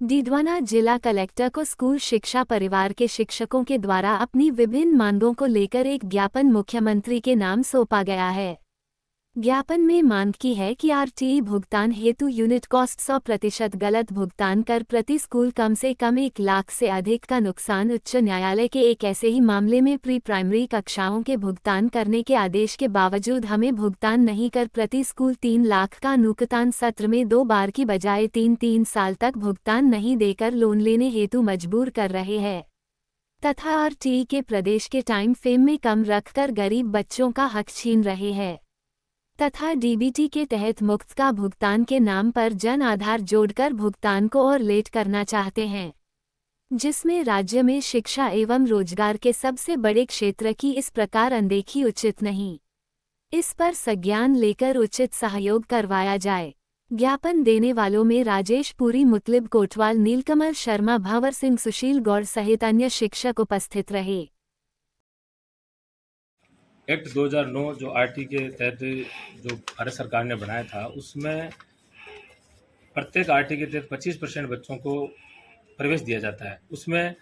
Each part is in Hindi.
डीडवाना जिला कलेक्टर को स्कूल शिक्षा परिवार के शिक्षकों के द्वारा अपनी विभिन्न मांगों को लेकर एक ज्ञापन मुख्यमंत्री के नाम सौंपा गया है। ज्ञापन में मांग की है कि आरटीई भुगतान हेतु यूनिट कॉस्ट 100% गलत भुगतान कर प्रति स्कूल कम से कम 1 लाख से अधिक का नुकसान। उच्च न्यायालय के एक ऐसे ही मामले में प्री प्राइमरी कक्षाओं के भुगतान करने के आदेश के बावजूद हमें भुगतान नहीं कर प्रति स्कूल 3 लाख का नुकसान सत्र में 2 बार की बजाय 3 साल तक भुगतान नहीं देकर लोन लेने हेतु मजबूर कर रहे हैं तथा आरटीई के प्रदेश के टाइम फ्रेम में कम रखकर गरीब बच्चों का हक छीन रहे हैं तथा डीबीटी के तहत मुफ्त का भुगतान के नाम पर जन आधार जोड़कर भुगतान को और लेट करना चाहते हैं, जिसमें राज्य में शिक्षा एवं रोजगार के सबसे बड़े क्षेत्र की इस प्रकार अनदेखी उचित नहीं। इस पर संज्ञान लेकर उचित सहयोग करवाया जाए। ज्ञापन देने वालों में राजेश पुरी, मुतलिब कोटवाल, नीलकमल शर्मा, भंवर सिंह, सुशील गौड़ सहित अन्य शिक्षक उपस्थित रहे। एक्ट 2009 जो आरटी के तहत जो भारत सरकार ने बनाया था, उसमें प्रत्येक आरटी के तहत 25% बच्चों को प्रवेश दिया जाता है। उसमें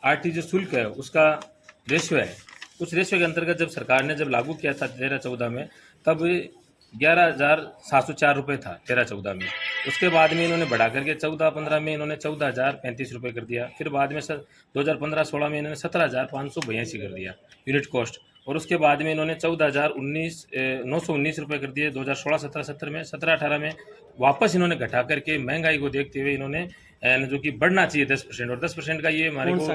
आरटी जो शुल्क है उसका रेशियो है। उस रेशियो के अंतर्गत जब सरकार ने जब लागू किया था 13-14 में, तब 11,704 रुपये था 13-14 में। उसके बाद में इन्होंने बढ़ा करके 14-15 में इन्होंने 14,035 रुपये कर दिया। फिर बाद में 2015-16 में इन्होंने 17,582 कर दिया यूनिट कॉस्ट। और उसके बाद में इन्होंने 919 रुपये कर दिए 2016-17 में। 17-18 में वापस इन्होंने घटा करके महंगाई को देखते हुए इन्होंने जो कि बढ़ना चाहिए 10%, और 10% का ये हमारे को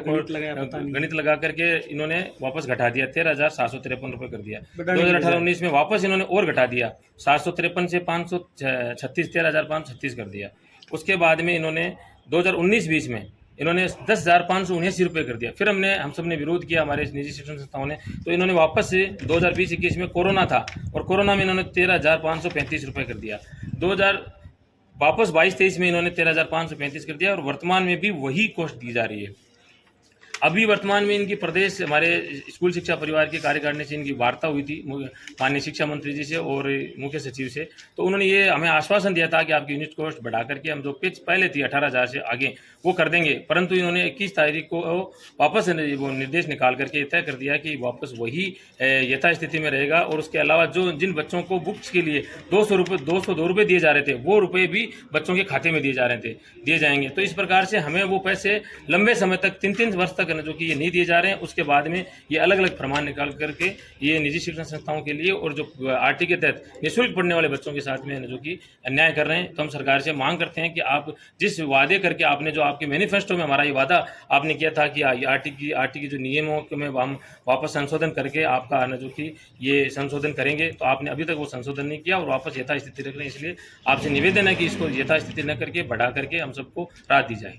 गणित लगा करके इन्होंने वापस घटा दिया, 13,753 रुपये कर दिया। 2018-19 में वापस इन्होंने और घटा दिया, 753 से 536, 13,536 कर दिया। उसके बाद में इन्होंने 2019-20 में इन्होंने 10,579 रुपये कर दिया। फिर हम सब ने विरोध किया, हमारे निजी शिक्षण संस्थाओं ने, तो इन्होंने वापस से 2020-21 में कोरोना था और कोरोना में इन्होंने 13,535 रुपये कर दिया। वापस 22-23 में इन्होंने 13,535 कर दिया और वर्तमान में भी वही कॉस्ट दी जा रही है। अभी वर्तमान में इनकी प्रदेश हमारे स्कूल शिक्षा परिवार की कार्यकारिणी से इनकी वार्ता हुई थी माननीय शिक्षा मंत्री जी से और मुख्य सचिव से। तो उन्होंने ये हमें आश्वासन दिया था कि आपकी यूनिट कॉस्ट बढ़ा करके हम जो पिच पहले थी 18,000 से आगे वो कर देंगे, परंतु इन्होंने 21 तारीख को वापस वो निर्देश निकाल करके तय कर दिया कि वापस वही यथास्थिति में रहेगा। और उसके अलावा जिन बच्चों को बुक्स के लिए 202 रुपये दिए जा रहे थे, वो रुपये भी बच्चों के खाते में दिए जाएंगे। तो इस प्रकार से हमें वो पैसे लंबे समय तक 3 वर्ष तक जो कि ये नहीं दिए जा रहे हैं। उसके बाद में ये अलग अलग फरमान निकाल करके ये निजी शिक्षण संस्थाओं के लिए और जो आरटी के तहत निःशुल्क पढ़ने वाले बच्चों के साथ में जो कि अन्याय कर रहे हैं। तो हम सरकार से मांग करते हैं कि आप जिस वादे करके आपने जो आपके मैनिफेस्टो में हमारा ये वादा आपने किया था कि आरटी की जो नियमों में हम वापस संशोधन करके आपका जो कि ये संशोधन करेंगे, तो आपने अभी तक वो संशोधन नहीं किया और वापस यथास्थिति रख रहे हैं। इसलिए आपसे निवेदन है कि इसको यथास्थिति न करके बढ़ा करके हम सबको राहत दी जाए।